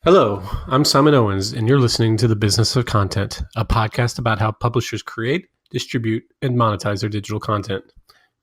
Hello, I'm Simon Owens, and you're listening to The Business of Content, a podcast about how publishers create, distribute, and monetize their digital content.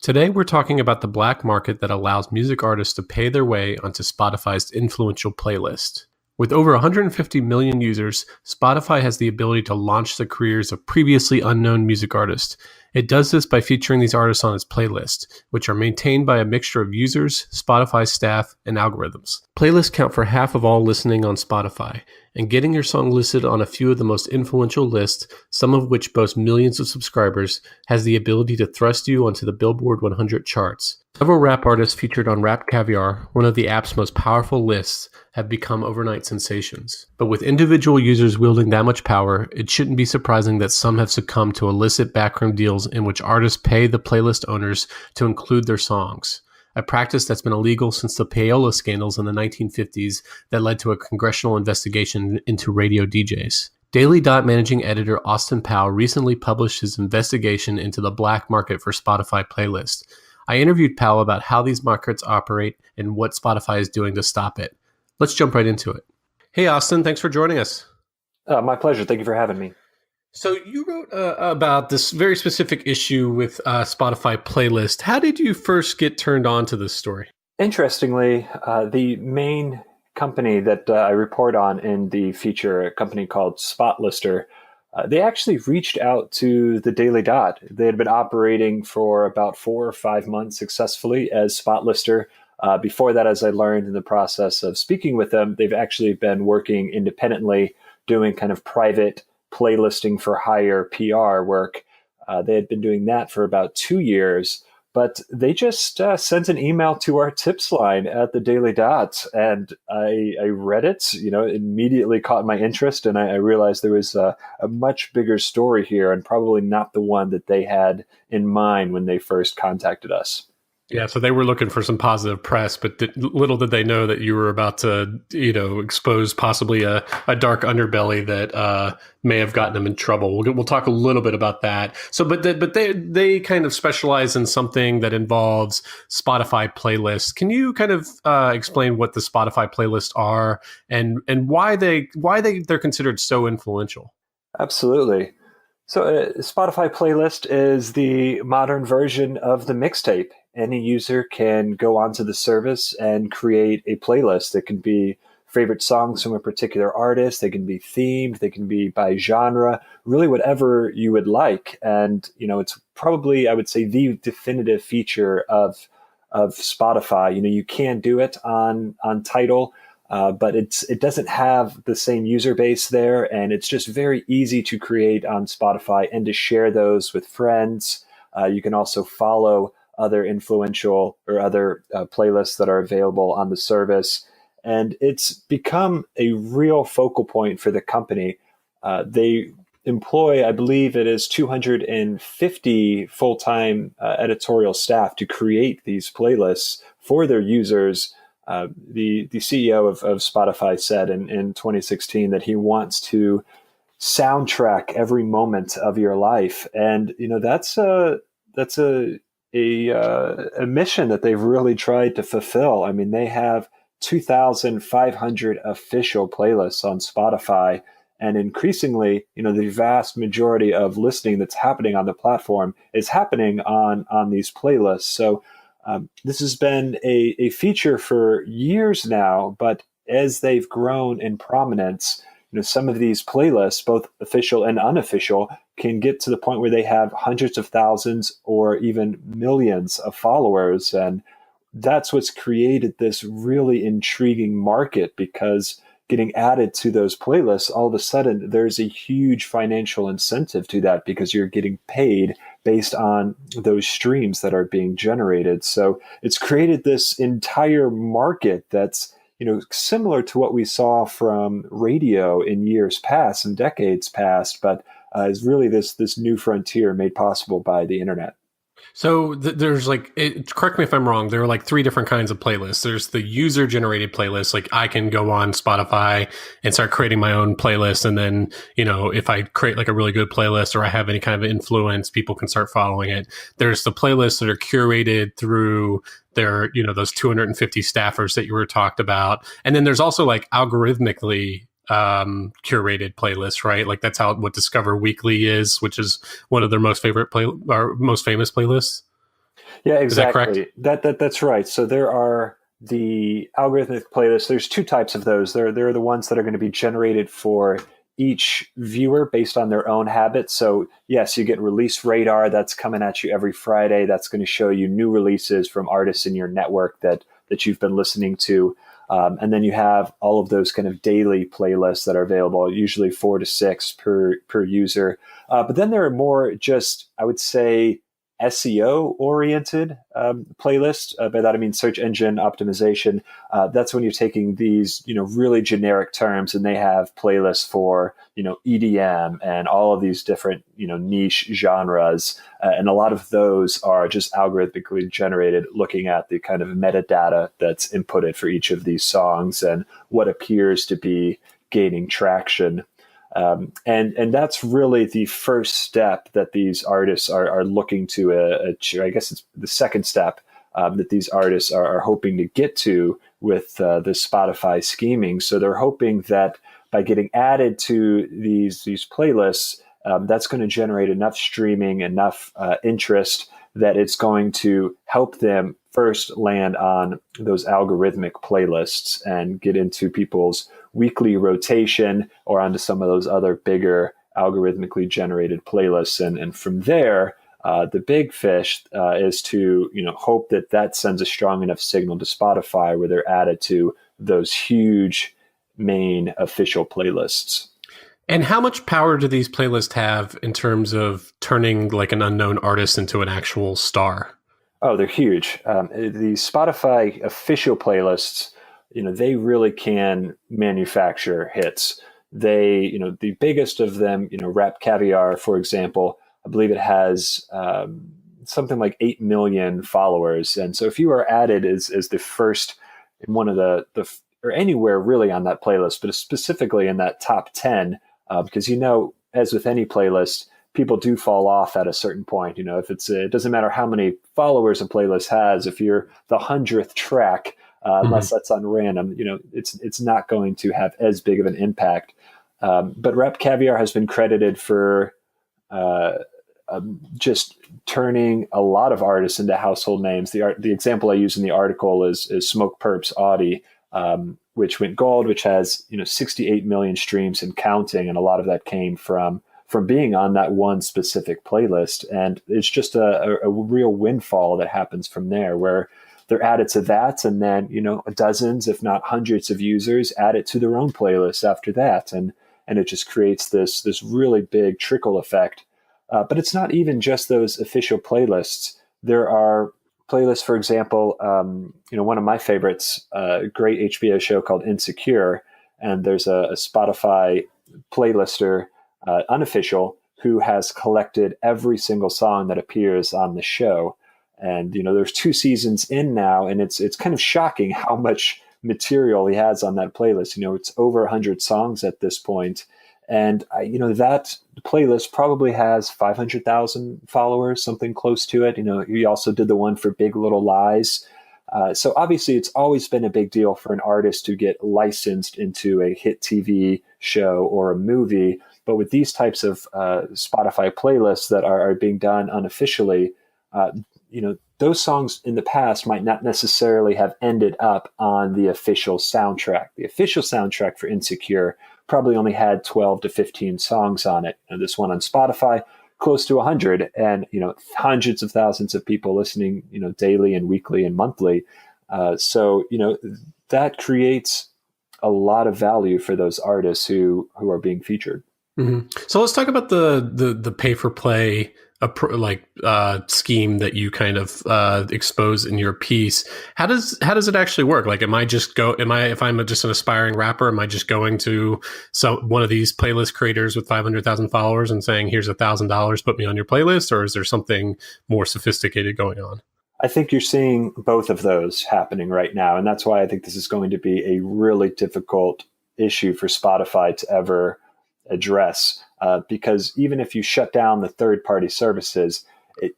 Today, we're talking about the black market that allows music artists to pay their way onto Spotify's influential playlist. With over 150 million users, Spotify has the ability to launch the careers of previously unknown music artists. It does this by featuring these artists on its playlist, which are maintained by a mixture of users, Spotify staff, and algorithms. Playlists count for half of all listening on Spotify, and getting your song listed on a few of the most influential lists, some of which boast millions of subscribers, has the ability to thrust you onto the Billboard 100 charts. Several rap artists featured on Rap Caviar, one of the app's most powerful lists, have become overnight sensations. But with individual users wielding that much power, it shouldn't be surprising that some have succumbed to illicit backroom deals in which artists pay the playlist owners to include their songs, a practice that's been illegal since the payola scandals in the 1950s that led to a congressional investigation into radio DJs. Daily Dot managing editor Austin Powell recently published his investigation into the black market for Spotify playlists. I interviewed Powell about how these markets operate and what Spotify is doing to stop it. Let's jump right into it. Hey, Austin, thanks for joining us. My pleasure. Thank you for having me. So you wrote about this very specific issue with Spotify playlist. How did you first get turned on to this story? Interestingly, the main company that I report on in the feature, a company called Spotlister, they actually reached out to the Daily Dot. They had been operating for about 4 or 5 months successfully as Spotlister. Before that, as I learned in the process of speaking with them, they've actually been working independently, doing kind of private playlisting for hire PR work. They had been doing that for about 2 years, but they just sent an email to our tips line at the Daily Dot, and I read it. Immediately caught my interest, and I realized there was a much bigger story here, and probably not the one that they had in mind when they first contacted us. Yeah, so they were looking for some positive press, but little did they know that you were about to, expose possibly a dark underbelly that may have gotten them in trouble. We'll talk a little bit about that. So, but they kind of specialize in something that involves Spotify playlists. Can you kind of explain what the Spotify playlists are and why they're considered so influential? Absolutely. So, Spotify playlist is the modern version of the mixtape. Any user can go onto the service and create a playlist that can be favorite songs from a particular artist. They can be themed. They can be by genre, really whatever you would like. And, it's probably, I would say, the definitive feature of Spotify. You can do it on Tidal, but it doesn't have the same user base there. And it's just very easy to create on Spotify and to share those with friends. You can also follow other influential or other playlists that are available on the service. And it's become a real focal point for the company. They employ, I believe it is 250 full-time editorial staff to create these playlists for their users. The CEO of Spotify said in 2016 that he wants to soundtrack every moment of your life. And, that's a mission that they've really tried to fulfill. I mean, they have 2,500 official playlists on Spotify, and increasingly, the vast majority of listening that's happening on the platform is happening on these playlists. So this has been a feature for years now, but as they've grown in prominence, some of these playlists, both official and unofficial, can get to the point where they have hundreds of thousands or even millions of followers. And that's what's created this really intriguing market, because getting added to those playlists, all of a sudden, there's a huge financial incentive to that because you're getting paid based on those streams that are being generated. So it's created this entire market that's similar to what we saw from radio in years past and decades past, but is really this new frontier made possible by the internet. So there's correct me if I'm wrong, there are like three different kinds of playlists. There's the user generated playlist. Like I can go on Spotify and start creating my own playlist. And then, if I create like a really good playlist or I have any kind of influence, people can start following it. There's the playlists that are curated through their, those 250 staffers that you were talked about. And then there's also like algorithmically curated playlists, right? Like that's what Discover Weekly is, which is one of their most famous playlists. Yeah, exactly. Is that correct? That's right. So there are the algorithmic playlists. There's two types of those. There are the ones that are going to be generated for each viewer based on their own habits. So yes, you get release radar that's coming at you every Friday. That's going to show you new releases from artists in your network that you've been listening to. And then you have all of those kind of daily playlists that are available, usually 4 to 6 per user. But then there are more just, I would say, SEO oriented playlists. By that I mean search engine optimization. That's when you're taking these, really generic terms, and they have playlists for, EDM and all of these different, niche genres. And a lot of those are just algorithmically generated, looking at the kind of metadata that's inputted for each of these songs and what appears to be gaining traction. And that's really the first step that these artists are looking to achieve. I guess it's the second step that these artists are hoping to get to with the Spotify scheming. So they're hoping that by getting added to these playlists, that's going to generate enough streaming, enough interest that it's going to help them first land on those algorithmic playlists and get into people's weekly rotation or onto some of those other bigger algorithmically generated playlists. And from there, the big fish is to hope that sends a strong enough signal to Spotify where they're added to those huge main official playlists. And how much power do these playlists have in terms of turning like an unknown artist into an actual star? Oh, they're huge. The Spotify official playlists, they really can manufacture hits. They, the biggest of them, Rap Caviar, for example, I believe it has something like 8 million followers. And so if you are added as the first in one of the or anywhere really on that playlist, but specifically in that top 10, because, as with any playlist, people do fall off at a certain point. If it doesn't matter how many followers a playlist has, if you're the 100th track, unless that's on random, it's not going to have as big of an impact. But Rap Caviar has been credited for just turning a lot of artists into household names. The example I use in the article is Smokepurp's Audi, which went gold, which has 68 million streams and counting, and a lot of that came from being on that one specific playlist. And it's just a real windfall that happens from there, where they're added to that, and then dozens, if not hundreds, of users add it to their own playlist after that, and it just creates this really big trickle effect. But it's not even just those official playlists. There are playlists, for example, one of my favorites, a great HBO show called Insecure, and there's a Spotify playlister, unofficial, who has collected every single song that appears on the show. And there's 2 seasons in now, and it's kind of shocking how much material he has on that playlist. It's over 100 songs at this point. And, that playlist probably has 500,000 followers, something close to it. He also did the one for Big Little Lies. So obviously it's always been a big deal for an artist to get licensed into a hit TV show or a movie. But with these types of Spotify playlists that are being done unofficially, those songs in the past might not necessarily have ended up on the official soundtrack. The official soundtrack for Insecure probably only had 12 to 15 songs on it. And this one on Spotify, close to 100, and hundreds of thousands of people listening, daily and weekly and monthly. So that creates a lot of value for those artists who are being featured. So let's talk about the pay for play scheme that you kind of expose in your piece. How does it actually work? Like, if I'm just an aspiring rapper, am I just going to one of these playlist creators with 500,000 followers and saying, here's $1,000, put me on your playlist? Or is there something more sophisticated going on? I think you're seeing both of those happening right now. And that's why I think this is going to be a really difficult issue for Spotify to ever address. Because even if you shut down the third-party services,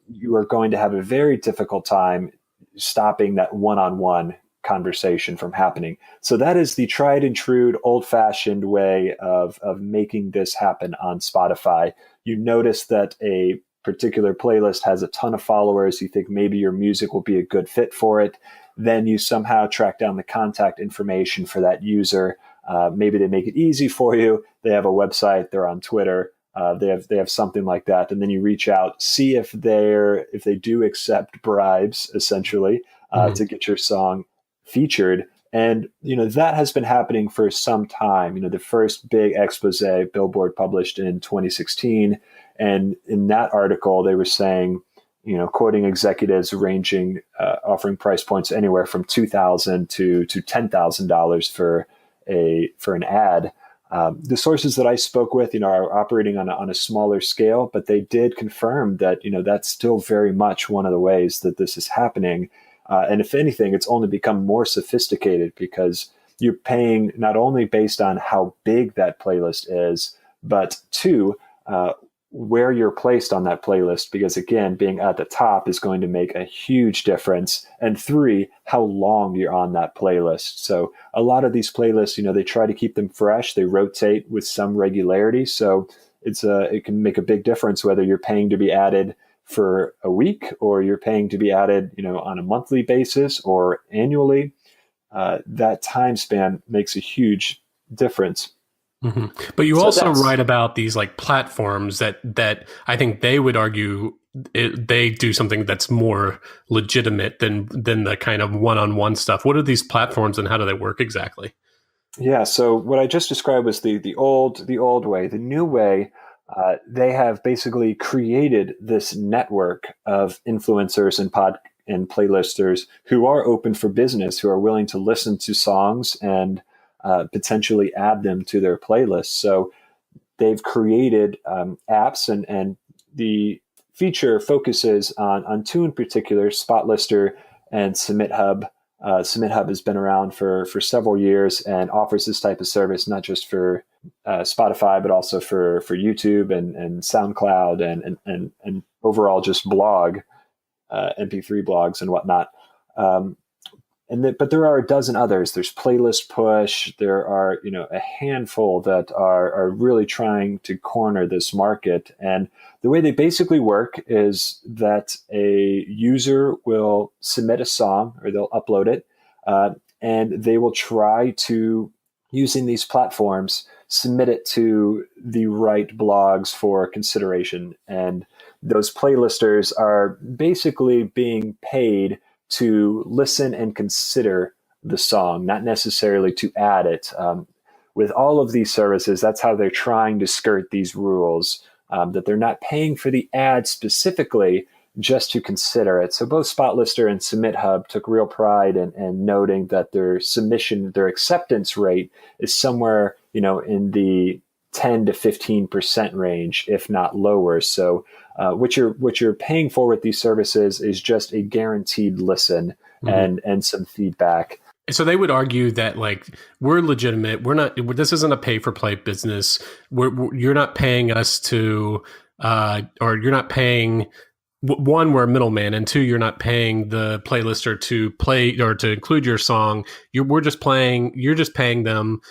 you are going to have a very difficult time stopping that one-on-one conversation from happening. So that is the tried and true, old-fashioned way of making this happen on Spotify. You notice that a particular playlist has a ton of followers. You think maybe your music will be a good fit for it. Then you somehow track down the contact information for that user. Maybe they make it easy for you. They have a website. They're on Twitter. They have something like that. And then you reach out, see if they do accept bribes, essentially, to get your song featured. And, that has been happening for some time. The first big expose Billboard published in 2016. And in that article, they were saying, quoting executives ranging, offering price points anywhere from $2,000 to $10,000 for an ad. The sources that I spoke with, are operating on a smaller scale, but they did confirm that, that's still very much one of the ways that this is happening. And if anything, it's only become more sophisticated because you're paying not only based on how big that playlist is, but two, where you're placed on that playlist, because again, being at the top is going to make a huge difference. And three, how long you're on that playlist. So a lot of these playlists, they try to keep them fresh. They rotate with some regularity. So it can make a big difference whether you're paying to be added for a week or you're paying to be added, on a monthly basis or annually. That time span makes a huge difference. Mm-hmm. But you also write about these platforms that I think they would argue they do something that's more legitimate than the kind of one-on-one stuff. What are these platforms and how do they work exactly? Yeah. So what I just described was the old way. The new way, they have basically created this network of influencers and playlisters who are open for business, who are willing to listen to songs and potentially add them to their playlists. So they've created apps, and the feature focuses on two in particular, Spotlister and Submit Hub. Submit Hub has been around for several years and offers this type of service not just for Spotify, but also for YouTube and SoundCloud and overall just blog, MP3 blogs and whatnot. But there are a dozen others. There's Playlist Push. There are, a handful that are really trying to corner this market. And the way they basically work is that a user will submit a song or they'll upload it, and they will try to, using these platforms, submit it to the right blogs for consideration. And those playlisters are basically being paid to listen and consider the song, not necessarily to add it. With all of these services, that's how they're trying to skirt these rules, that they're not paying for the ad specifically, just to consider it. So both Spotlister and Submit Hub took real pride in noting that their acceptance rate is somewhere, in the 10 to 15% range, if not lower. So what you're paying for with these services is just a guaranteed listen and some feedback. So they would argue that we're legitimate. We're not. This isn't a pay for play business. You're not paying us to, or you're not paying. One, we're a middleman, and two, you're not paying the playlister to play or to include your song. You're just paying them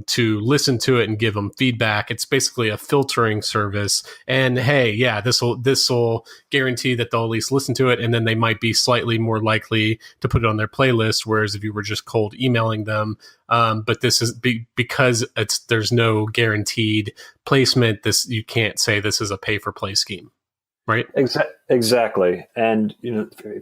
to listen to it and give them feedback. It's basically a filtering service. And hey, yeah, this will guarantee that they'll at least listen to it, and then they might be slightly more likely to put it on their playlist. Whereas if you were just cold emailing them, but this is because there's no guaranteed placement. You can't say this is a pay for play scheme. Right. Exactly. And,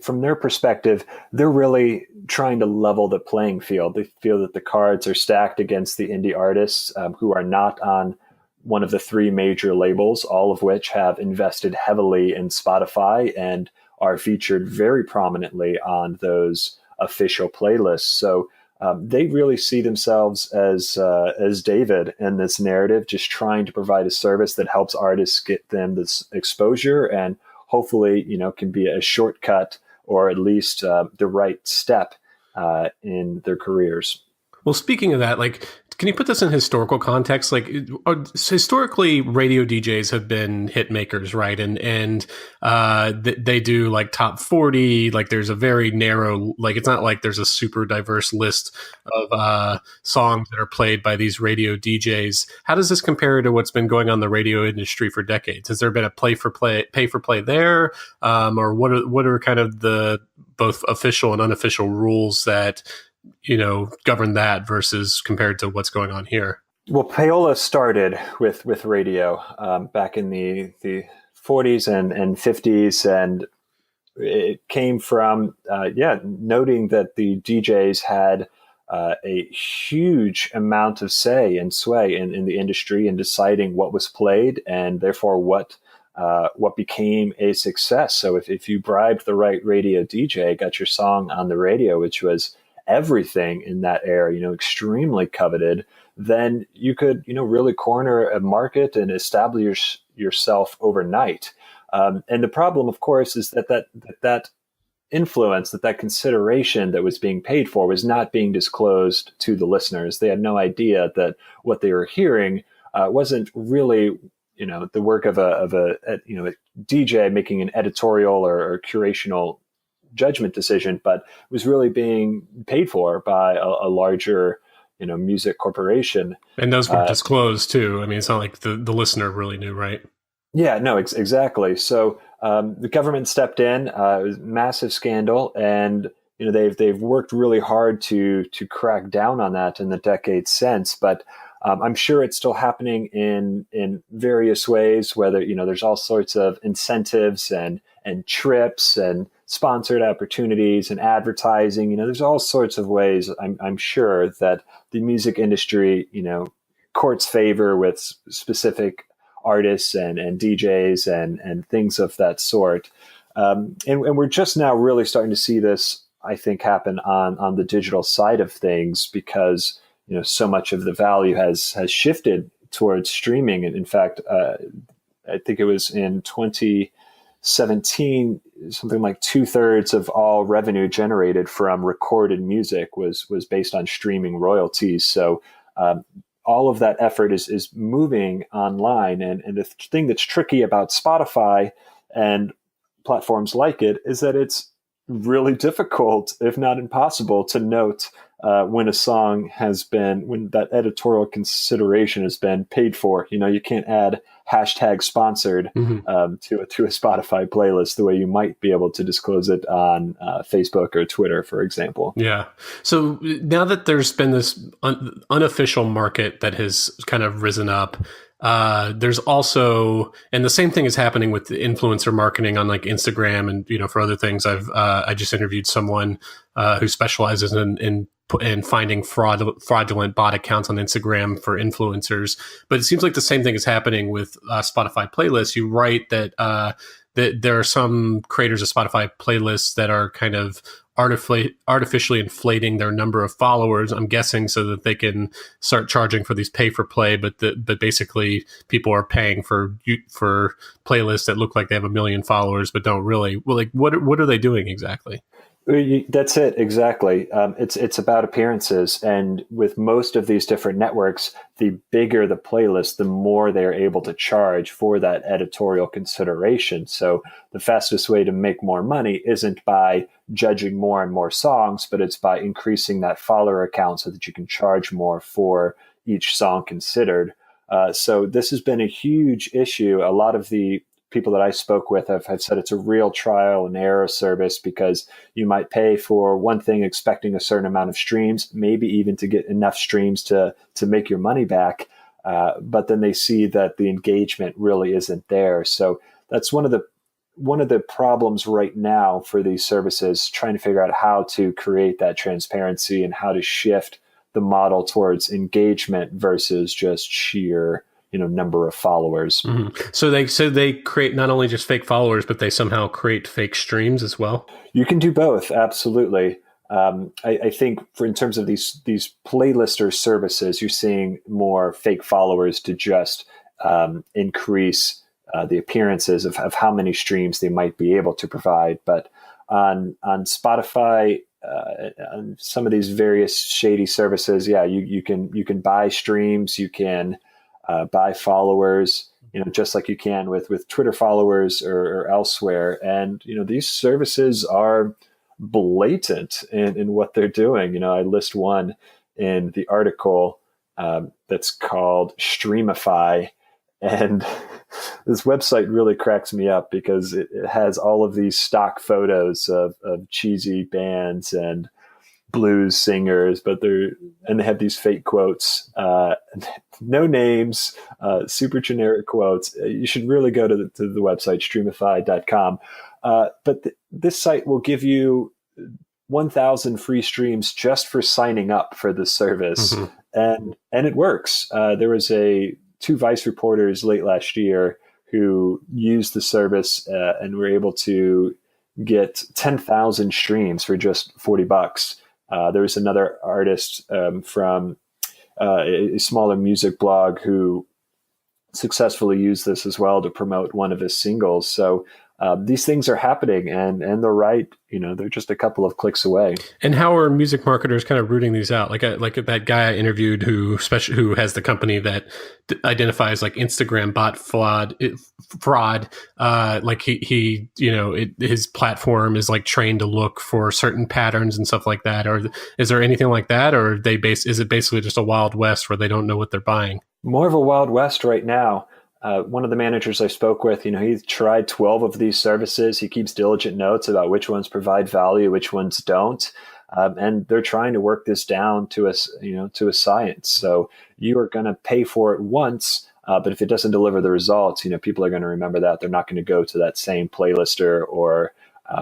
from their perspective, they're really trying to level the playing field. They feel that the cards are stacked against the indie artists who are not on one of the three major labels, all of which have invested heavily in Spotify and are featured very prominently on those official playlists. So they really see themselves as David in this narrative, just trying to provide a service that helps artists get them this exposure and hopefully, can be a shortcut or at least the right step in their careers. Well, speaking of that, can you put this in historical context? Historically, radio DJs have been hit makers, right? And they do top 40. There's a very narrow, it's not like there's a super diverse list of songs that are played by these radio DJs. How does this compare to what's been going on in the radio industry for decades? Has there been a pay for play there, or what are kind of the both official and unofficial rules that govern that versus compared to what's going on here? Well, payola started with radio back in the 40s and 50s, and it came from noting that the DJs had a huge amount of say and sway in the industry in deciding what was played and therefore what became a success. So if you bribed the right radio DJ, got your song on the radio, which was everything in that era, extremely coveted, then you could, really corner a market and establish yourself overnight. And the problem, of course, is that influence, that consideration that was being paid for was not being disclosed to the listeners. They had no idea that what they were hearing wasn't really, the work of a DJ making an editorial or curational judgment decision, but was really being paid for by a larger, music corporation. And those were disclosed too. I mean, it's not like the listener really knew, right? Yeah, no, exactly. So the government stepped in. It was a massive scandal, and they've worked really hard to crack down on that in the decades since. But I'm sure it's still happening in various ways. Whether there's all sorts of incentives and trips and sponsored opportunities and advertising. There's all sorts of ways. I'm sure that the music industry, courts favor with specific artists and DJs and things of that sort. And we're just now really starting to see this, I think, happen on the digital side of things because, so much of the value has shifted towards streaming. And in fact, I think it was in 2017, something like 2/3 of all revenue generated from recorded music was based on streaming royalties. So all of that effort is moving online. And the thing that's tricky about Spotify and platforms like it is that it's really difficult, if not impossible, to note when a song when that editorial consideration has been paid for. You can't add #sponsored to a Spotify playlist the way you might be able to disclose it on Facebook or Twitter, for example. Yeah. So now that there's been this unofficial market that has kind of risen up, there's also, and the same thing is happening with the influencer marketing on Instagram and, for other things. I just interviewed someone who specializes in finding fraudulent bot accounts on Instagram for influencers. But it seems like the same thing is happening with Spotify playlists. You write that there are some creators of Spotify playlists that are kind of artificially inflating their number of followers, I'm guessing, so that they can start charging for these pay for play. But basically, people are paying for playlists that look like they have 1 million followers, but don't really. Well, what are they doing exactly? That's it. Exactly. It's about appearances. And with most of these different networks, the bigger the playlist, the more they're able to charge for that editorial consideration. So the fastest way to make more money isn't by judging more and more songs, but it's by increasing that follower count so that you can charge more for each song considered. So this has been a huge issue. A lot of the people that I spoke with have said it's a real trial and error service because you might pay for one thing expecting a certain amount of streams, maybe even to get enough streams to make your money back. But then they see that the engagement really isn't there. So that's one of the problems right now for these services, trying to figure out how to create that transparency and how to shift the model towards engagement versus just sheer number of followers. So they create not only just fake followers, but they somehow create fake streams as well. You can do both, absolutely. I think in terms of these playlister services, you're seeing more fake followers to just increase the appearances of how many streams they might be able to provide. But on Spotify, on some of these various shady services, you can buy streams, you can buy followers, just like you can with Twitter followers or elsewhere. And these services are blatant in what they're doing. I list one in the article that's called Streamify, and this website really cracks me up because it has all of these stock photos of cheesy bands and blues singers, but they have these fake quotes, no names, super generic quotes. You should really go to the website streamify.com. But this site will give you 1,000 free streams just for signing up for the service, and it works. There was two Vice reporters late last year who used the service and were able to get 10,000 streams for just $40. There was another artist from a smaller music blog who successfully used this as well to promote one of his singles. So these things are happening, and they're right. They're just a couple of clicks away. And how are music marketers kind of rooting these out? Like that guy I interviewed who has the company that identifies like Instagram bot fraud. Like his platform is like trained to look for certain patterns and stuff like that. Or is there anything like that? Or is it basically just a Wild West where they don't know what they're buying? More of a Wild West right now. One of the managers I spoke with, he's tried 12 of these services. He keeps diligent notes about which ones provide value, which ones don't. And they're trying to work this down to a science. So you are going to pay for it once, but if it doesn't deliver the results, people are going to remember that. They're not going to go to that same playlister or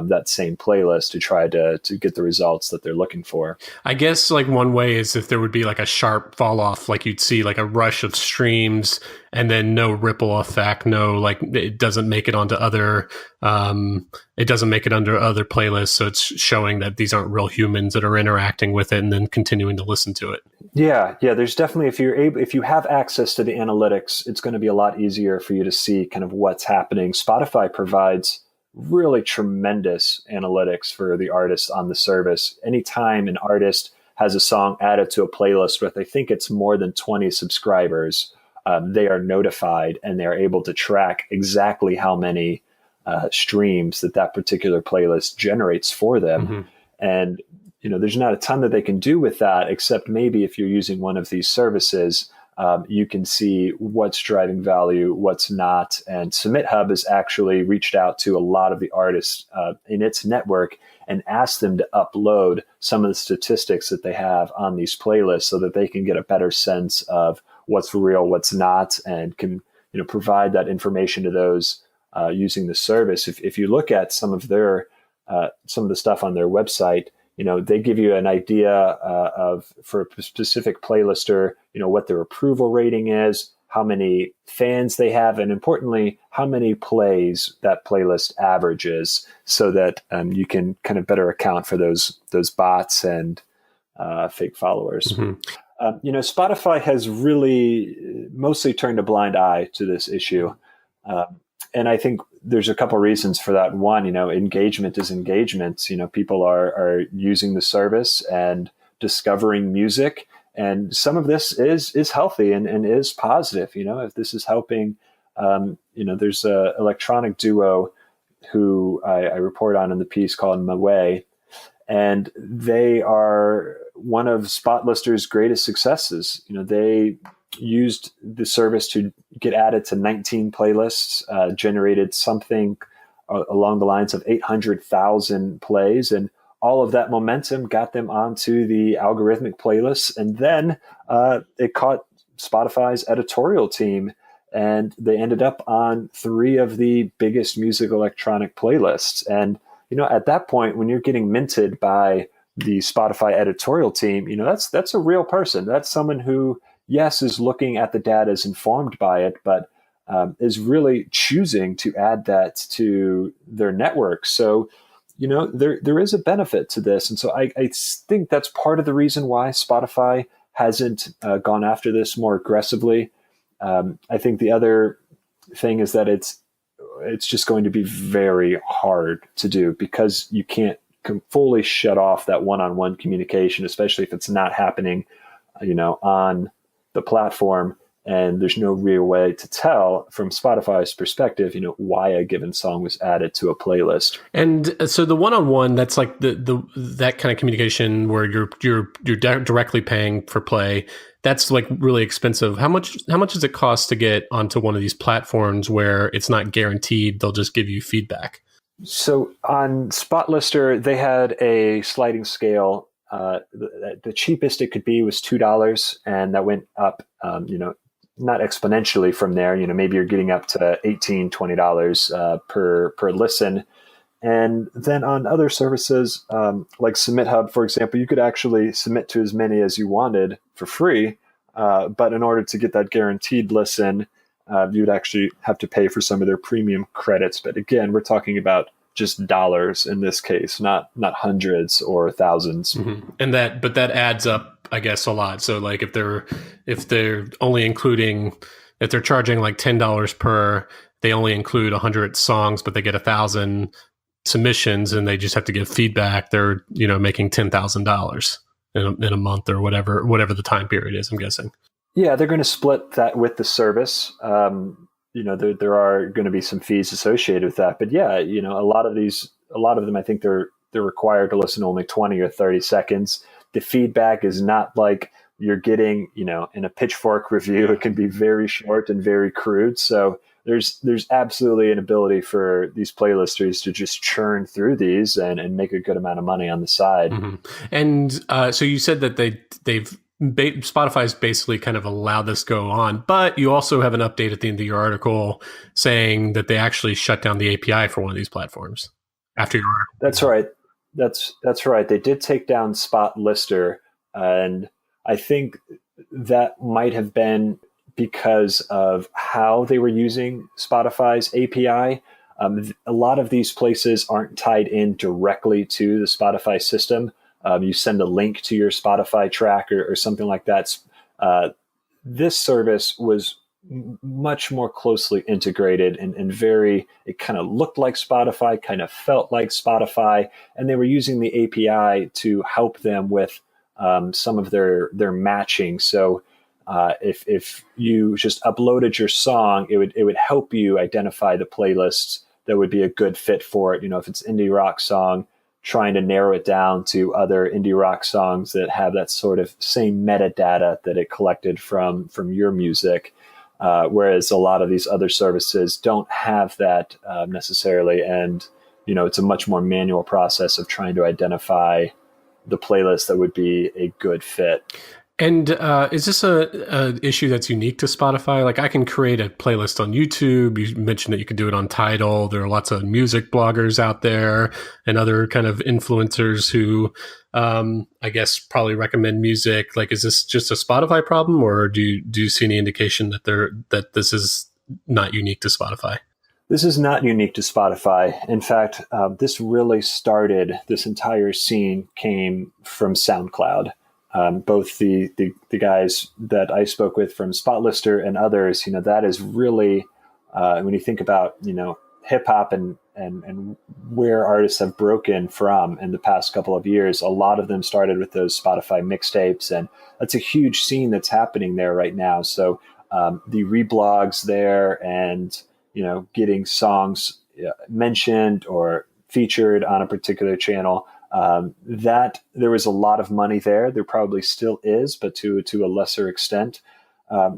that same playlist to try to get the results that they're looking for. I guess like one way is if there would be like a sharp fall off, like you'd see like a rush of streams and then no ripple effect, it doesn't make it onto under other playlists. So it's showing that these aren't real humans that are interacting with it and then continuing to listen to it. Yeah. There's definitely, if you have access to the analytics, it's going to be a lot easier for you to see kind of what's happening. Spotify provides really tremendous analytics for the artists on the service. Anytime an artist has a song added to a playlist with, I think it's more than 20 subscribers, they are notified and they're able to track exactly how many streams that particular playlist generates for them. And, there's not a ton that they can do with that, except maybe if you're using one of these services, you can see what's driving value, what's not. And Submit Hub has actually reached out to a lot of the artists in its network and asked them to upload some of the statistics that they have on these playlists so that they can get a better sense of what's real, what's not, and can provide that information to those using the service. If you look at some of the stuff on their website, they give you an idea of, for a specific playlister, what their approval rating is, how many fans they have, and importantly, how many plays that playlist averages, so that you can kind of better account for those bots and fake followers. Spotify has really mostly turned a blind eye to this issue. And I think there's a couple reasons for that. One, engagement is engagement. People are using the service and discovering music. And some of this is healthy and is positive. If this is helping, there's a electronic duo who I report on in the piece called Maway, and they are one of Spotlister's greatest successes. They used the service to get added to 19 playlists, generated something along the lines of 800,000 plays, and all of that momentum got them onto the algorithmic playlists. And then it caught Spotify's editorial team, and they ended up on 3 of the biggest music electronic playlists. And, at that point, when you're getting minted by the Spotify editorial team, that's a real person. That's someone who yes, is looking at the data, is informed by it, but is really choosing to add that to their network. So, there is a benefit to this. And so I think that's part of the reason why Spotify hasn't gone after this more aggressively. I think the other thing is that it's just going to be very hard to do because you can't fully shut off that one-on-one communication, especially if it's not happening, on the platform. And there's no real way to tell from Spotify's perspective, why a given song was added to a playlist. And so the one-on-one, that's like the that kind of communication where you're directly paying for play. That's like really expensive. How much does it cost to get onto one of these platforms where it's not guaranteed they'll just give you feedback? So on Spotlister, they had a sliding scale. The cheapest it could be was $2, and that went up, not exponentially from there. Maybe you're getting up to $18, $20 per listen. And then on other services, like Submit Hub, for example, you could actually submit to as many as you wanted for free. But in order to get that guaranteed listen, you'd actually have to pay for some of their premium credits. But again, we're talking about just dollars in this case, not hundreds or thousands. Mm-hmm. And that adds up, I guess, a lot. So like if they're only including, if they're charging like $10 per, they only include 100 songs, but they get 1,000 submissions and they just have to give feedback. They're, making $10,000 in a month or whatever the time period is, I'm guessing. Yeah, they're going to split that with the service. There are going to be some fees associated with that, but yeah, a lot of them, I think they're required to listen only 20 or 30 seconds. The feedback is not like you're getting, in a Pitchfork review. It can be very short and very crude. So there's absolutely an ability for these playlisters to just churn through these and make a good amount of money on the side. Mm-hmm. And so you said that Spotify's basically kind of allowed this go on, but you also have an update at the end of your article saying that they actually shut down the API for one of these platforms after your article. That's right. That's right. They did take down Spotlister, and I think that might have been because of how they were using Spotify's API. A lot of these places aren't tied in directly to the Spotify system. You send a link to your Spotify track or something like that. This service was much more closely integrated and it kind of looked like Spotify, kind of felt like Spotify, and they were using the API to help them with some of their matching. So if you just uploaded your song, it would help you identify the playlists that would be a good fit for it. If it's indie rock song, trying to narrow it down to other indie rock songs that have that sort of same metadata that it collected from your music. Whereas a lot of these other services don't have that necessarily. And, it's a much more manual process of trying to identify the playlist that would be a good fit. And is this a issue that's unique to Spotify? Like I can create a playlist on YouTube. You mentioned that you can do it on Tidal. There are lots of music bloggers out there and other kind of influencers who I guess probably recommend music. Like, is this just a Spotify problem, or do you see any indication that this is not unique to Spotify? This is not unique to Spotify. In fact, this entire scene came from SoundCloud. Both the guys that I spoke with from Spotlister and others, that is really, when you think about, hip hop and where artists have broken from in the past couple of years, a lot of them started with those Spotify mixtapes, and that's a huge scene that's happening there right now. So the reblogs there and, getting songs mentioned or featured on a particular channel, that there was a lot of money there. There probably still is, but to a lesser extent.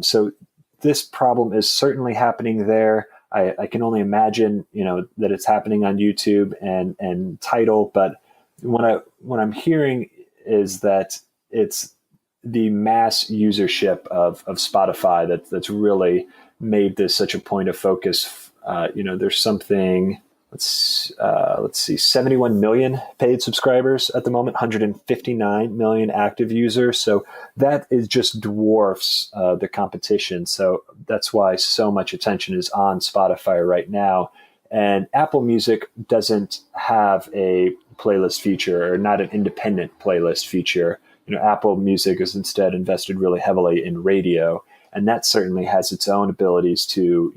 So this problem is certainly happening there. I can only imagine, that it's happening on YouTube and Tidal. But what I'm hearing is that it's the mass usership of Spotify that's really made this such a point of focus. There's something let's see, 71 million paid subscribers at the moment, 159 million active users. So that is just dwarfs the competition. So that's why so much attention is on Spotify right now. And Apple Music doesn't have a playlist feature, or not an independent playlist feature. Apple Music is instead invested really heavily in radio, and that certainly has its own abilities to,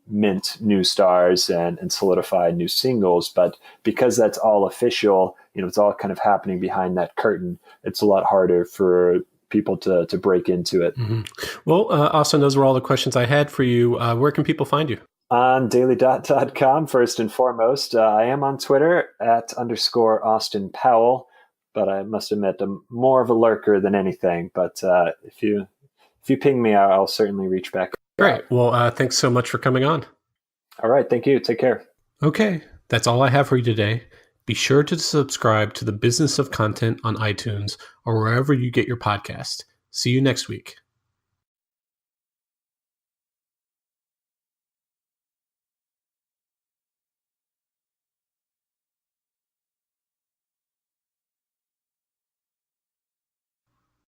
mint new stars and solidify new singles. But because that's all official, it's all kind of happening behind that curtain, it's a lot harder for people to break into it. Mm-hmm. Well, Austin, those were all the questions I had for you. Where can people find you? On dailydot.com, first and foremost. I am on Twitter at _Austin Powell, but I must admit I'm more of a lurker than anything. But if you ping me, I'll certainly reach back. Great. Well, thanks so much for coming on. All right. Thank you. Take care. Okay. That's all I have for you today. Be sure to subscribe to the Business of Content on iTunes or wherever you get your podcast. See you next week.